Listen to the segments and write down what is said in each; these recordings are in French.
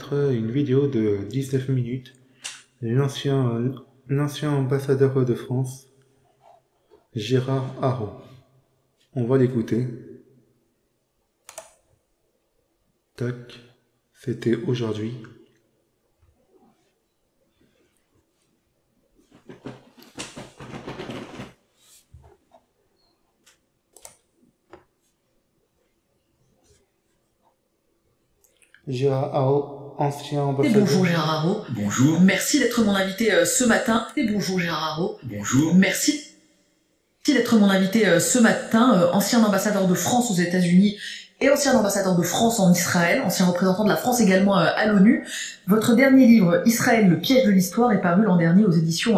mettre une vidéo de 19 minutes de l'ancien ambassadeur de France, Gérard Araud. On va l'écouter. Tac, c'était aujourd'hui. Gérard Araud, ancien ambassadeur. Bonjour Gérard Araud. Bonjour. Merci d'être mon invité ce matin. Bonjour Gérard Araud. Bonjour. Merci d'être mon invité ce matin, ancien ambassadeur de France aux États-Unis et ancien ambassadeur de France en Israël, ancien représentant de la France également à l'ONU. Votre dernier livre, Israël, le piège de l'histoire, est paru l'an dernier aux éditions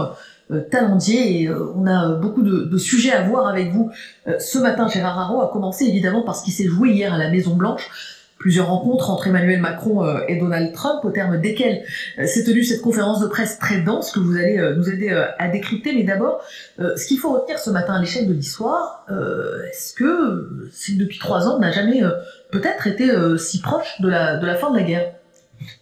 Talendier, et on a beaucoup de sujets à voir avec vous ce matin. Gérard Araud a commencé évidemment par ce qui s'est joué hier à la Maison-Blanche. Plusieurs rencontres entre Emmanuel Macron et Donald Trump, au terme desquelles s'est tenue cette conférence de presse très dense que vous allez nous aider à décrypter. Mais d'abord, ce qu'il faut retenir ce matin à l'échelle de l'histoire, est-ce que depuis 3 ans, on n'a jamais peut-être été si proche de la fin de la guerre?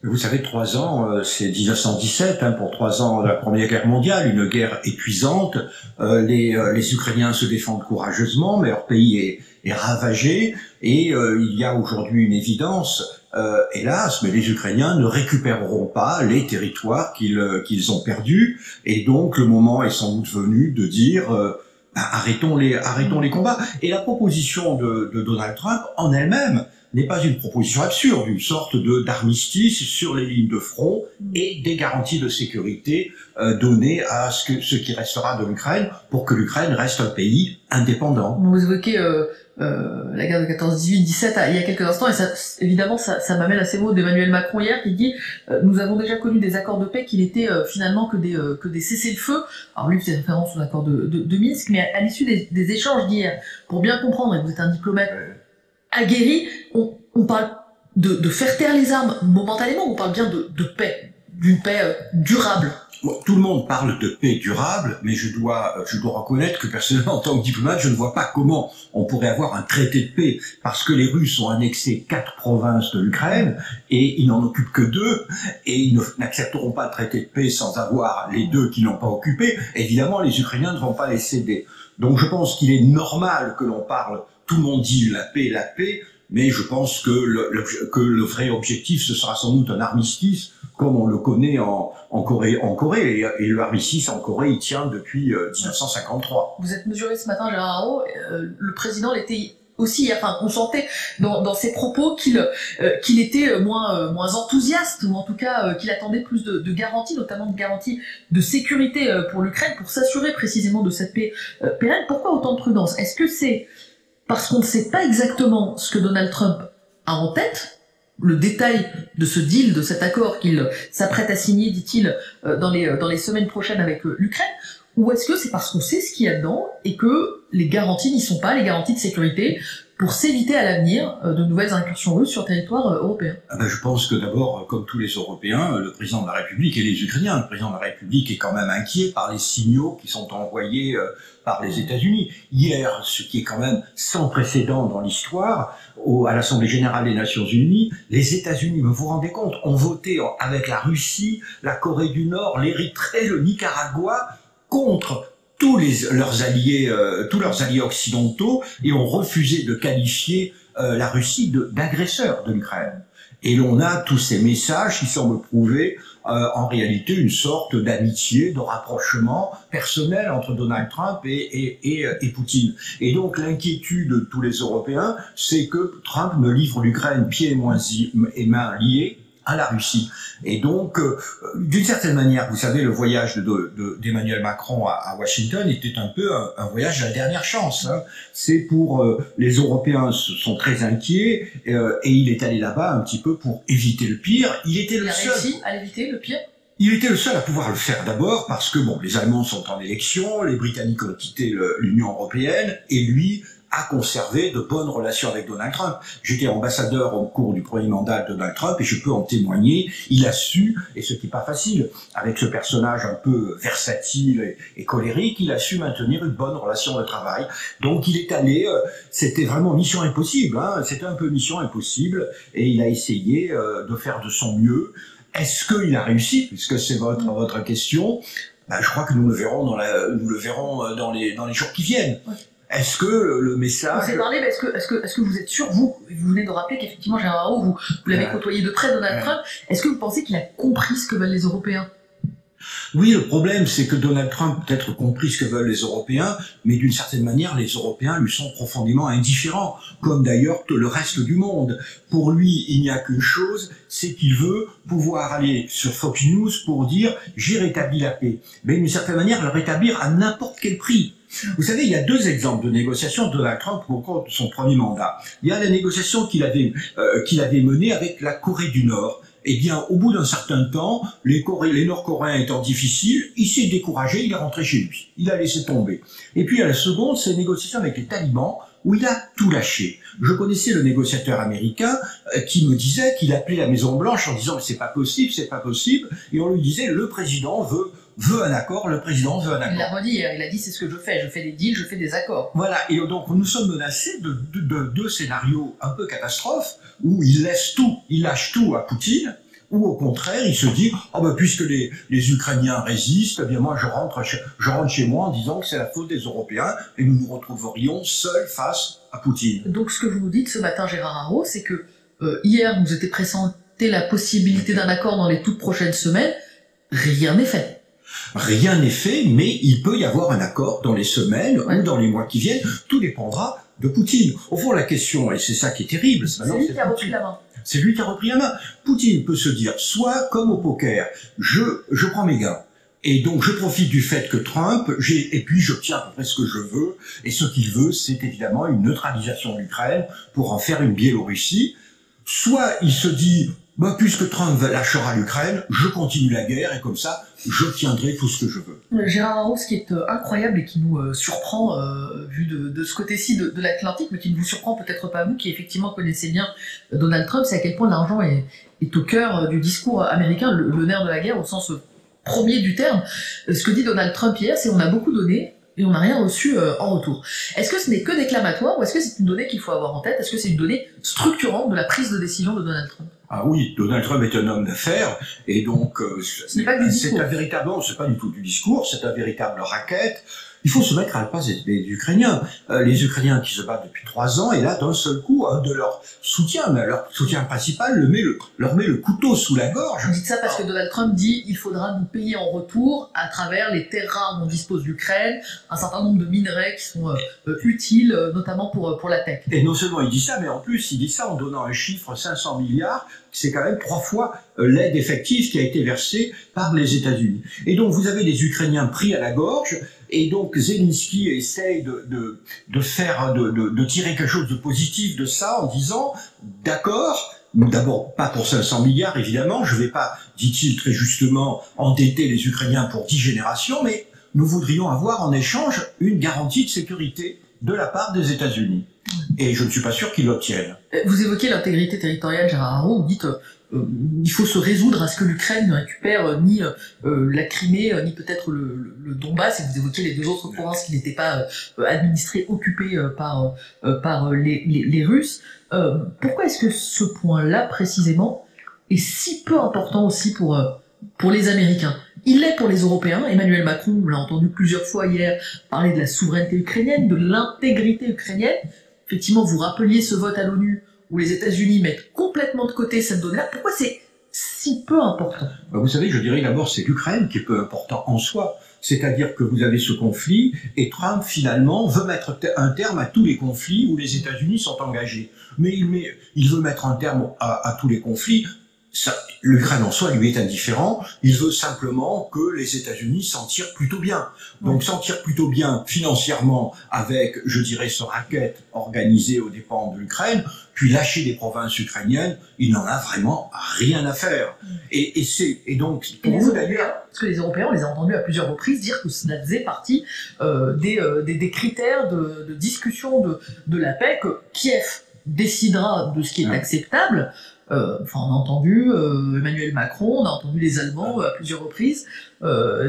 Vous savez, 3 ans, c'est 1917, pour 3 ans de la Première Guerre mondiale, une guerre épuisante. Les Ukrainiens se défendent courageusement, mais leur pays est ravagé. Et il y a aujourd'hui une évidence, hélas, mais les Ukrainiens ne récupéreront pas les territoires qu'ils ont perdus. Et donc, le moment est sans doute venu de dire arrêtons les combats. Et la proposition de Donald Trump, en elle-même, n'est pas une proposition absurde, une sorte d'armistice sur les lignes de front et des garanties de sécurité données à ce qui restera de l'Ukraine pour que l'Ukraine reste un pays indépendant. Vous évoquez la guerre de 14-18-17 il y a quelques instants, et évidemment ça m'amène à ces mots d'Emmanuel Macron hier qui dit nous avons déjà connu des accords de paix qu'il était finalement que des cessez-le-feu. Alors lui faisait référence aux accords de Minsk, mais à l'issue des échanges d'hier, pour bien comprendre, et vous êtes un diplomate aguerri, on parle de faire taire les armes momentanément, on parle bien de paix, d'une paix durable. Bon, tout le monde parle de paix durable, mais je dois reconnaître que personnellement, en tant que diplomate, je ne vois pas comment on pourrait avoir un traité de paix, parce que les Russes ont annexé 4 provinces de l'Ukraine, et ils n'en occupent que 2, et ils n'accepteront pas de traité de paix sans avoir les 2 qui n'ont pas occupé. Évidemment, les Ukrainiens ne vont pas les céder. Donc je pense qu'il est normal que l'on parle, tout le monde dit la paix, mais je pense que le vrai objectif, ce sera sans doute un armistice, comme on le connaît en Corée, et le armistice en Corée, il tient depuis 1953. Vous êtes mesuré ce matin, Gérard Araud, le président l'était aussi, enfin, on sentait dans ses propos qu'il était moins enthousiaste, ou en tout cas qu'il attendait plus de garanties, notamment de garanties de sécurité pour l'Ukraine, pour s'assurer précisément de cette paix pérenne. Pourquoi autant de prudence? Est-ce que c'est parce qu'on ne sait pas exactement ce que Donald Trump a en tête, le détail de ce deal, de cet accord qu'il s'apprête à signer, dit-il, dans les semaines prochaines avec l'Ukraine, ou est-ce que c'est parce qu'on sait ce qu'il y a dedans et que les garanties n'y sont pas, les garanties de sécurité, pour s'éviter à l'avenir de nouvelles incursions russes sur le territoire européen? Je pense que d'abord, comme tous les Européens, le président de la République et les Ukrainiens, le président de la République est quand même inquiet par les signaux qui sont envoyés par les États-Unis. Hier, ce qui est quand même sans précédent dans l'histoire, à l'Assemblée générale des Nations Unies, les États-Unis, vous vous rendez compte, ont voté avec la Russie, la Corée du Nord, l'Érythrée, le Nicaragua, contre tous leurs alliés occidentaux, et ont refusé de qualifier la Russie d'agresseur de l'Ukraine. Et l'on a tous ces messages qui semblent prouver en réalité une sorte d'amitié, de rapprochement personnel entre Donald Trump et Poutine. Et donc l'inquiétude de tous les Européens, c'est que Trump ne livre l'Ukraine pieds et mains liés à la Russie. Et donc, d'une certaine manière, vous savez, le voyage d'Emmanuel Macron à Washington était un peu un voyage de la dernière chance. C'est pour les Européens sont très inquiets, et il est allé là-bas un petit peu pour éviter le pire. Il a réussi à éviter le pire. Il était le seul à pouvoir le faire d'abord parce que bon, les Allemands sont en élection, les Britanniques ont quitté l'Union européenne, et lui a conservé de bonnes relations avec Donald Trump. J'étais ambassadeur au cours du premier mandat de Donald Trump et je peux en témoigner. Il a su, et ce qui n'est pas facile, avec ce personnage un peu versatile et colérique, il a su maintenir une bonne relation de travail. Donc il est allé, c'était vraiment mission impossible, hein, c'était un peu mission impossible, et il a essayé de faire de son mieux. Est-ce qu'il a réussi, puisque c'est votre question? Ben, je crois que nous le verrons dans les jours qui viennent. Ouais. Est-ce que le message... On s'est parlé, mais est-ce que vous êtes sûr, vous venez de rappeler qu'effectivement Gérard Haro, vous l'avez côtoyé de près, Donald Trump, est-ce que vous pensez qu'il a compris ce que veulent les Européens? Oui, le problème, c'est que Donald Trump a peut-être compris ce que veulent les Européens, mais d'une certaine manière, les Européens lui sont profondément indifférents, comme d'ailleurs le reste du monde. Pour lui, il n'y a qu'une chose, c'est qu'il veut pouvoir aller sur Fox News pour dire « j'ai rétabli la paix ». Mais d'une certaine manière, le rétablir à n'importe quel prix. Vous savez, il y a deux exemples de négociations de Donald Trump au cours de son premier mandat. Il y a la négociation qu'il avait menée avec la Corée du Nord. Eh bien, au bout d'un certain temps, les Nord-Coréens étant difficiles, il s'est découragé, il est rentré chez lui. Il a laissé tomber. Et puis, à la seconde, c'est une négociation avec les talibans, où il a tout lâché. Je connaissais le négociateur américain qui me disait qu'il appelait la Maison-Blanche en disant « c'est pas possible, c'est pas possible », et on lui disait « le président veut un accord, le président veut un accord ». Il l'a redit, il a dit « c'est ce que je fais des deals, je fais des accords ». Voilà, et donc nous sommes menacés de deux scénarios un peu catastrophes, où il laisse tout, il lâche tout à Poutine, ou au contraire, il se dit « oh ben puisque les Ukrainiens résistent, eh bien moi je rentre chez moi en disant que c'est la faute des Européens, et nous nous retrouverions seuls face à Poutine ». Donc ce que vous nous dites ce matin, Gérard Haro, c'est que hier, vous étiez présenté la possibilité d'un accord dans les toutes prochaines semaines, rien n'est fait. Rien n'est fait, mais il peut y avoir un accord dans les semaines ou dans les mois qui viennent. Tout dépendra de Poutine. Au fond, la question, et c'est ça qui est terrible... C'est lui qui a repris la main. C'est lui qui a repris la main. Poutine peut se dire, soit comme au poker, je prends mes gains. Et donc, je profite du fait que Trump, et puis j'obtiens à peu près ce que je veux. Et ce qu'il veut, c'est évidemment une neutralisation de l'Ukraine pour en faire une Biélorussie. Soit il se dit, bah, puisque Trump lâchera l'Ukraine, je continue la guerre et comme ça, j'obtiendrai tout ce que je veux. Gérard Haro, ce qui est incroyable et qui nous surprend, vu de ce côté-ci de l'Atlantique, mais qui ne vous surprend peut-être pas vous, qui effectivement connaissez bien Donald Trump, c'est à quel point l'argent est au cœur du discours américain, le nerf de la guerre au sens premier du terme. Ce que dit Donald Trump hier, c'est on a beaucoup donné et on n'a rien reçu en retour. Est-ce que ce n'est que déclamatoire ou est-ce que c'est une donnée qu'il faut avoir en tête? Est-ce que c'est une donnée structurante de la prise de décision de Donald Trump? Ah oui, Donald Trump est un homme d'affaires, et donc c'est pas du discours. C'est pas du tout du discours, c'est un véritable racket. Il faut se mettre à la place des Ukrainiens. Les Ukrainiens qui se battent depuis 3 ans, et là, d'un seul coup, un de leurs soutiens, mais leur soutien principal, leur met le couteau sous la gorge. Vous dites ça parce que Donald Trump dit il faudra nous payer en retour à travers les terres rares dont dispose l'Ukraine, un certain nombre de minerais qui sont utiles, notamment pour la tech. Et non seulement il dit ça, mais en plus il dit ça en donnant un chiffre 500 milliards, c'est quand même 3 fois l'aide effective qui a été versée par les États-Unis. Et donc vous avez des Ukrainiens pris à la gorge, et donc Zelensky essaye de tirer quelque chose de positif de ça en disant d'accord, d'abord pas pour 500 milliards évidemment, je vais pas, dit-il très justement, endetter les Ukrainiens pour 10 générations, mais nous voudrions avoir en échange une garantie de sécurité de la part des États-Unis. Et je ne suis pas sûr qu'ils l'obtiennent. Vous évoquez l'intégrité territoriale, Gérard Haro, vous dites il faut se résoudre à ce que l'Ukraine ne récupère ni la Crimée, ni peut-être le Donbass, et vous évoquez les 2 autres provinces qui n'étaient pas administrées, occupées par les Russes. Pourquoi est-ce que ce point-là, précisément, est si peu important aussi pour les Américains? Il l'est pour les Européens. Emmanuel Macron, on l'a entendu plusieurs fois hier, parler de la souveraineté ukrainienne, de l'intégrité ukrainienne. Effectivement, vous rappeliez ce vote à l'ONU où les États-Unis mettent complètement de côté cette donnée-là. Pourquoi c'est si peu important? Vous savez, je dirais d'abord c'est l'Ukraine qui est peu important en soi. C'est-à-dire que vous avez ce conflit et Trump finalement veut mettre un terme à tous les conflits où les États-Unis sont engagés. Mais il veut mettre un terme à tous les conflits l'Ukraine en soi lui est indifférent, il veut simplement que les États-Unis s'en tirent plutôt bien. Donc s'en tirent plutôt bien financièrement avec, je dirais, ce racket organisé aux dépens de l'Ukraine, puis lâcher des provinces ukrainiennes, il n'en a vraiment rien à faire. Et donc, pour vous d'ailleurs... Parce que les Européens, on les a entendus à plusieurs reprises dire que cela faisait partie des critères de discussion de la paix, que Kiev décidera de ce qui est acceptable. Enfin, on a entendu Emmanuel Macron, on a entendu les Allemands à plusieurs reprises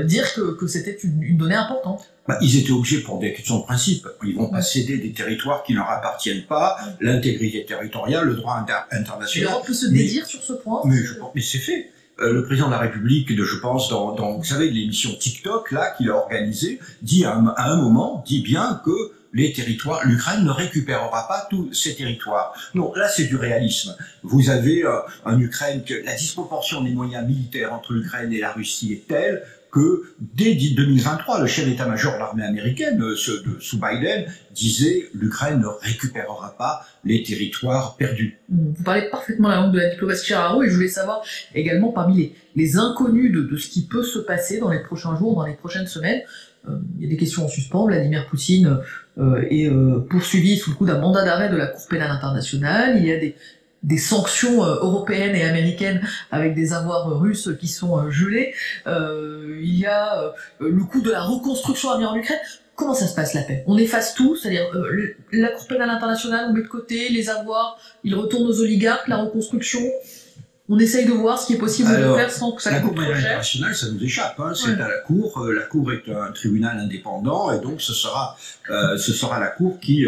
dire que c'était une donnée importante. Ils étaient obligés pour des questions de principe. Ils vont pas céder des territoires qui ne leur appartiennent pas, l'intégrité territoriale, le droit international. L'Europe peut se dédire sur ce point. Mais c'est fait. Le président de la République, je pense, dans vous savez, l'émission TikTok là qu'il a organisée, dit à un moment, dit bien que l'Ukraine ne récupérera pas tous ces territoires. Non, là c'est du réalisme. Vous avez en Ukraine que la disproportion des moyens militaires entre l'Ukraine et la Russie est telle que dès 2023, le chef d'état-major de l'armée américaine, sous Biden, disait l'Ukraine ne récupérera pas les territoires perdus. Vous parlez parfaitement la langue de la diplomatie, cher Haro, et je voulais savoir également parmi les inconnus de ce qui peut se passer dans les prochains jours, dans les prochaines semaines. Il y a des questions en suspens. Vladimir Poutine est poursuivi sous le coup d'un mandat d'arrêt de la Cour pénale internationale. Il y a des sanctions européennes et américaines avec des avoirs russes qui sont gelés. Il y a le coût de la reconstruction à venir en Ukraine. Comment ça se passe la paix? On efface tout, c'est-à-dire la Cour pénale internationale, on met de côté les avoirs, ils retournent aux oligarques, la reconstruction. On essaye de voir ce qui est possible de faire sans que ça coûte trop cher. La Cour pénale internationale, ça nous échappe. C'est à la Cour. La Cour est un tribunal indépendant et donc ce sera la Cour qui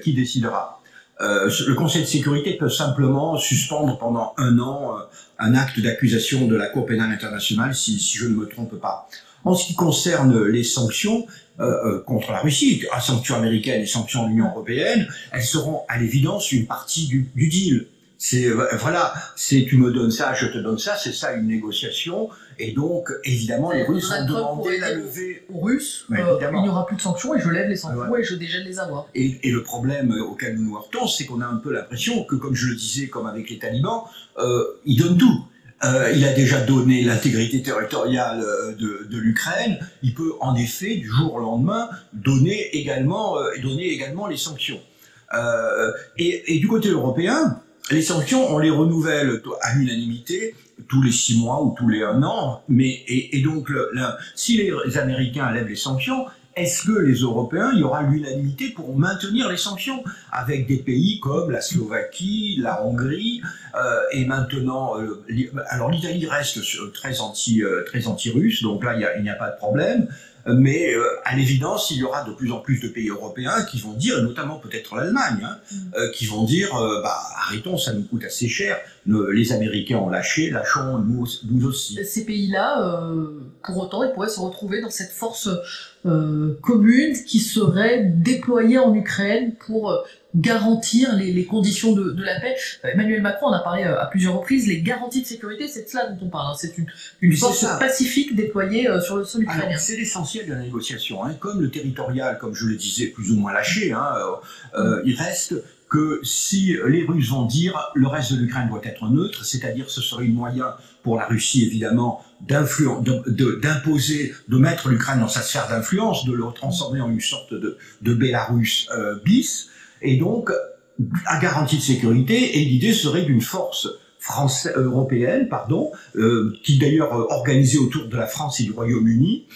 décidera. Le Conseil de sécurité peut simplement suspendre pendant 1 an un acte d'accusation de la Cour pénale internationale, si je ne me trompe pas. En ce qui concerne les sanctions contre la Russie, les sanctions américaines et sanctions de l'Union européenne, elles seront à l'évidence une partie du deal. Voilà, tu me donnes ça, je te donne ça, c'est ça une négociation. Et donc, évidemment, les Russes ont demandé la levée. Aux Russes, il n'y aura plus de sanctions et je lève les sanctions et je dégèle les avoirs. Et le problème auquel nous nous heurtons, c'est qu'on a un peu l'impression que, comme je le disais, comme avec les talibans, ils donnent tout. Il a déjà donné l'intégrité territoriale de l'Ukraine. Il peut, en effet, du jour au lendemain, donner également les sanctions. Et du côté européen, les sanctions, on les renouvelle à l'unanimité tous les 6 mois ou tous les 1 an. Et donc, si les Américains lèvent les sanctions, est-ce que les Européens, il y aura l'unanimité pour maintenir les sanctions avec des pays comme la Slovaquie, la Hongrie et maintenant, alors l'Italie reste très anti-russe, donc là il n'y a pas de problème. Mais à l'évidence, il y aura de plus en plus de pays européens qui vont dire, et notamment peut-être l'Allemagne, qui vont dire arrêtons, ça nous coûte assez cher. Les Américains ont lâchons nous aussi. Ces pays-là, pour autant, ils pourraient se retrouver dans cette force commune qui serait déployée en Ukraine pour garantir les conditions de la paix. Emmanuel Macron en a parlé à plusieurs reprises. Les garanties de sécurité, c'est de cela dont on parle. C'est une force pacifique déployée sur le sol ukrainien. C'est l'essentiel de la négociation. Comme le territorial, comme je le disais, plus ou moins lâché, il reste que si les Russes vont dire le reste de l'Ukraine doit être neutre, c'est-à-dire ce serait un moyen pour la Russie évidemment d'imposer, de mettre l'Ukraine dans sa sphère d'influence, de le transformer en une sorte de Bélarus bis, et donc à garantie de sécurité, et l'idée serait d'une force européenne, qui d'ailleurs organisée autour de la France et du Royaume-Uni,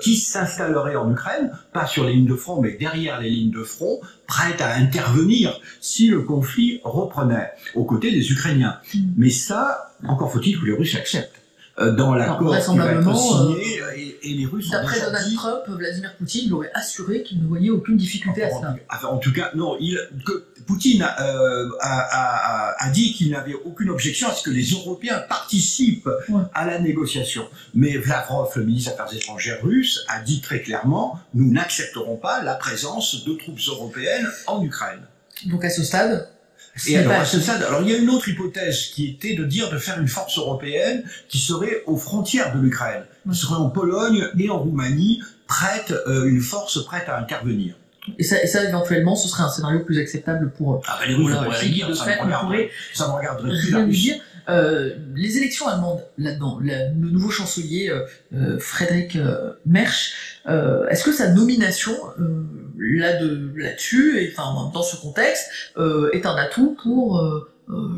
qui s'installerait en Ukraine, pas sur les lignes de front, mais derrière les lignes de front, prête à intervenir si le conflit reprenait aux côtés des Ukrainiens. Mais ça, encore faut-il que les Russes acceptent. Dans l'accord qui va être signé, et les Russes ont d'après Donald Trump, Vladimir Poutine lui aurait assuré qu'il ne voyait aucune difficulté à cela. En tout cas, non, Poutine a dit qu'il n'avait aucune objection à ce que les Européens participent à la négociation. Mais Lavrov, le ministre des Affaires étrangères russe, a dit très clairement « Nous n'accepterons pas la présence de troupes européennes en Ukraine ». Donc à ce stade, et alors, à ce stade, il y a une autre hypothèse qui était de faire une force européenne qui serait aux frontières de l'Ukraine, qui serait en Pologne et en Roumanie, une force prête à intervenir. Et ça, éventuellement, ce serait un scénario plus acceptable pour les Russes pourraient rien dire, ça ne regarderait plus la Russie. Les élections allemandes, là-dedans, le nouveau chancelier Friedrich Merz, est-ce que sa nomination là-dessus, enfin dans ce contexte, est un atout pour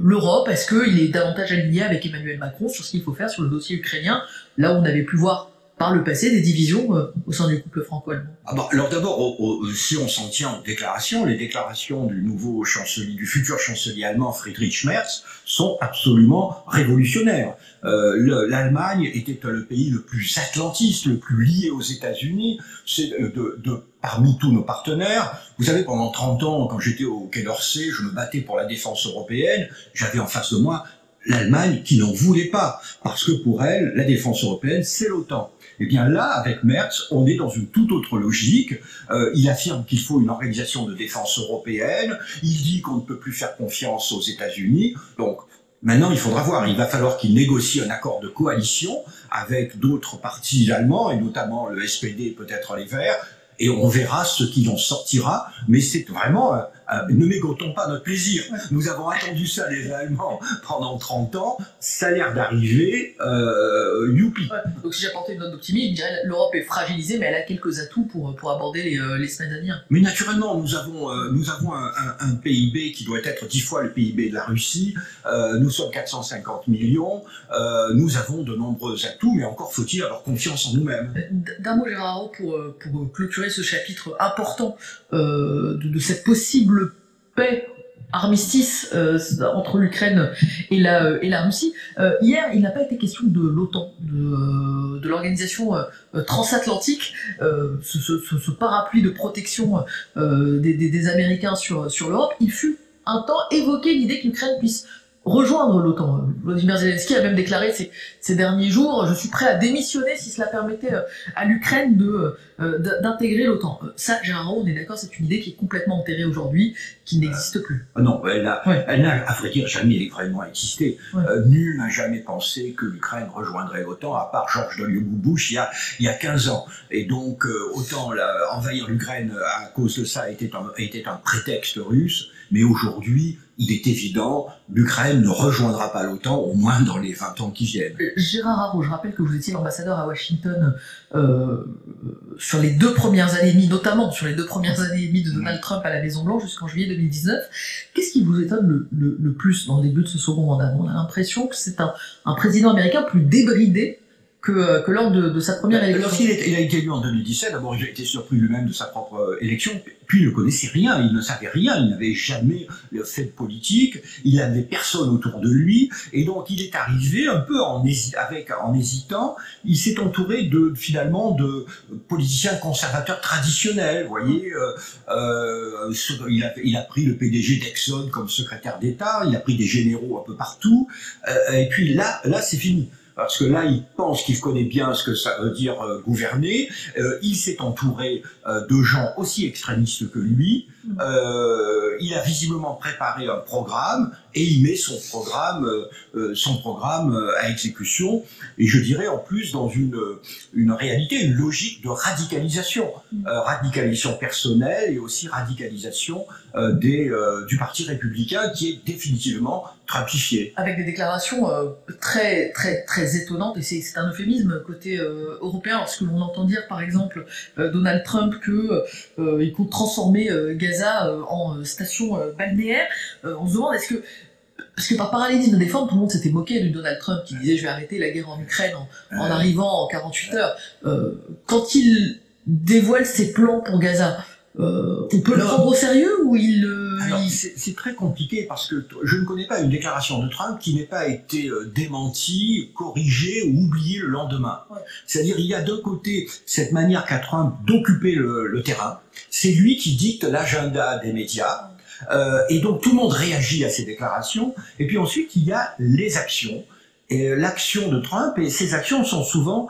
l'Europe? Est-ce qu'il est davantage aligné avec Emmanuel Macron sur ce qu'il faut faire sur le dossier ukrainien, là où on avait pu voir par le passé des divisions au sein du couple franco-allemand? Alors d'abord, si on s'en tient aux déclarations, les déclarations du nouveau chancelier, du futur chancelier allemand Friedrich Merz sont absolument révolutionnaires. L'Allemagne était le pays le plus atlantiste, le plus lié aux États-Unis, parmi tous nos partenaires. Vous savez, pendant 30 ans, quand j'étais au Quai d'Orsay, je me battais pour la défense européenne, j'avais en face de moi l'Allemagne qui n'en voulait pas, parce que pour elle, la défense européenne, c'est l'OTAN. Eh bien là, avec Merz, on est dans une toute autre logique. Il affirme qu'il faut une organisation de défense européenne. Il dit qu'on ne peut plus faire confiance aux États-Unis. Donc maintenant, il faudra voir. Il va falloir qu'il négocie un accord de coalition avec d'autres partis allemands, et notamment le SPD, peut-être les Verts. Et on verra ce qu'il en sortira. Mais c'est vraiment... ne mégotons pas notre plaisir. Nous avons attendu ça, les Allemands, pendant 30 ans. Ça a l'air d'arriver. Youpi. Ouais. Donc si j'apportais une note d'optimisme, je dirais l'Europe est fragilisée, mais elle a quelques atouts pour aborder les semaines à venir. Mais naturellement, nous avons un PIB qui doit être 10 fois le PIB de la Russie. Nous sommes 450 millions. Nous avons de nombreux atouts, mais encore faut-il avoir confiance en nous-mêmes. D'un mot, Gérard Haro, pour clôturer ce chapitre important de cette possible paix, armistice entre l'Ukraine et la Russie. Hier, il n'a pas été question de l'OTAN, de l'organisation transatlantique, ce parapluie de protection des Américains sur l'Europe. Il fut un temps évoqué l'idée que l'Ukraine puisse rejoindre l'OTAN. Vladimir Zelensky a même déclaré ces derniers jours: je suis prêt à démissionner si cela permettait à l'Ukraine d'intégrer l'OTAN. Ça, Gérard Haro, on est d'accord, c'est une idée qui est complètement enterrée aujourd'hui, qui n'existe plus. Non, elle n'a, à vrai dire, jamais vraiment existé. Ouais. Nul n'a jamais pensé que l'Ukraine rejoindrait l'OTAN, à part George W. Bush il y a 15 ans. Et donc, autant envahir l'Ukraine à cause de ça était un prétexte russe, mais aujourd'hui, il est évident, l'Ukraine ne rejoindra pas l'OTAN, au moins dans les 20 ans qui viennent. Gérard Haro, je rappelle que vous étiez l'ambassadeur à Washington sur les 2 premières années et demie, notamment sur les 2 premières années et demie de Donald Trump à la Maison-Blanche jusqu'en juillet 2019. Qu'est-ce qui vous étonne le plus dans le début de ce second mandat? On a l'impression que c'est un président américain plus débridé que lors de sa première élection. Lorsqu'il a été élu en 2017, d'abord il a été surpris lui-même de sa propre élection, puis il ne connaissait rien, il ne savait rien, il n'avait jamais fait de politique, il n'avait personne autour de lui, et donc il est arrivé un peu en hésitant, il s'est entouré finalement de politiciens conservateurs traditionnels, vous voyez, il a pris le PDG d'Exxon comme secrétaire d'État, il a pris des généraux un peu partout, et puis là c'est fini. Parce que là, il pense qu'il connaît bien ce que ça veut dire gouverner. Il s'est entouré de gens aussi extrémistes que lui. Il a visiblement préparé un programme et il met son programme à exécution. Et je dirais en plus dans une réalité, une logique de radicalisation. Radicalisation personnelle et aussi radicalisation du Parti républicain qui est définitivement trumpifié. Avec des déclarations très étonnantes, et c'est un euphémisme côté européen, lorsque l'on entend dire par exemple Donald Trump qu'il compte transformer Gaza en station balnéaire. On se demande parce que par parallélisme des formes, tout le monde s'était moqué de Donald Trump qui disait je vais arrêter la guerre en Ukraine en arrivant en 48 heures. Quand il dévoile ses plans pour Gaza, on peut le prendre au sérieux ou c'est très compliqué parce que je ne connais pas une déclaration de Trump qui n'ait pas été démentie, corrigée ou oubliée le lendemain. Ouais. C'est-à-dire il y a d'un côté cette manière qu'a Trump d'occuper le terrain, c'est lui qui dicte l'agenda des médias, et donc tout le monde réagit à ces déclarations, et puis ensuite il y a les actions, et l'action de Trump, et ces actions sont souvent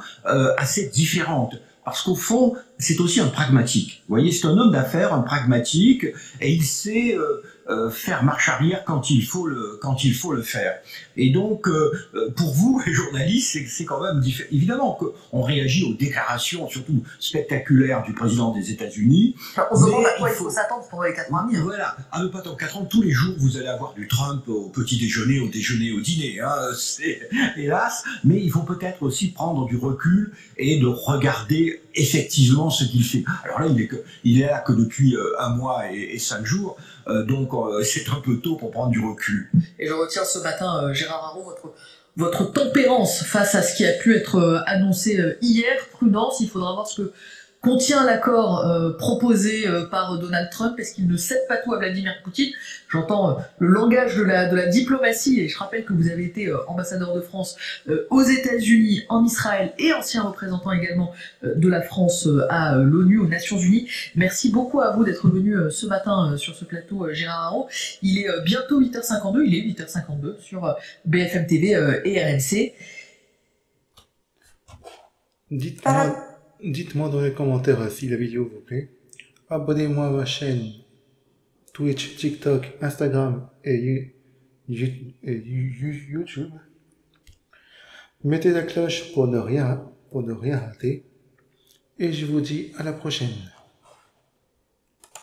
assez différentes. Parce qu'au fond, c'est aussi un pragmatique. Vous voyez, c'est un homme d'affaires, un pragmatique, et il sait faire marche arrière quand il faut le faire. Et donc, pour vous, les journalistes, c'est quand même différent. Évidemment qu'on réagit aux déclarations, surtout spectaculaires, du président des États-Unis. Enfin, on se demande à quoi il faut s'attendre pendant les 4 ans à venir. Voilà, à ne pas dans 4 ans, tous les jours, vous allez avoir du Trump au petit déjeuner, au dîner. Hein, c'est hélas, mais il faut peut-être aussi prendre du recul et de regarder effectivement ce qu'il fait. Alors là, il est là que depuis 1 mois et 5 jours, donc c'est un peu tôt pour prendre du recul. Et je retiens ce matin, Gérard Haro, votre tempérance face à ce qui a pu être annoncé hier. Prudence, il faudra voir ce que contient l'accord proposé par Donald Trump. Est-ce qu'il ne cède pas tout à Vladimir Poutine? J'entends le langage de la diplomatie, et je rappelle que vous avez été ambassadeur de France aux États-Unis, en Israël, et ancien représentant également de la France à l'ONU, aux Nations Unies. Merci beaucoup à vous d'être venu ce matin sur ce plateau, Gérard Haro. Il est bientôt 8h52, il est 8h52 sur BFM TV et RMC. Dites-moi dans les commentaires si la vidéo vous plaît. Abonnez-moi à ma chaîne Twitch, TikTok, Instagram et YouTube. Mettez la cloche pour ne rien rater. Et je vous dis à la prochaine.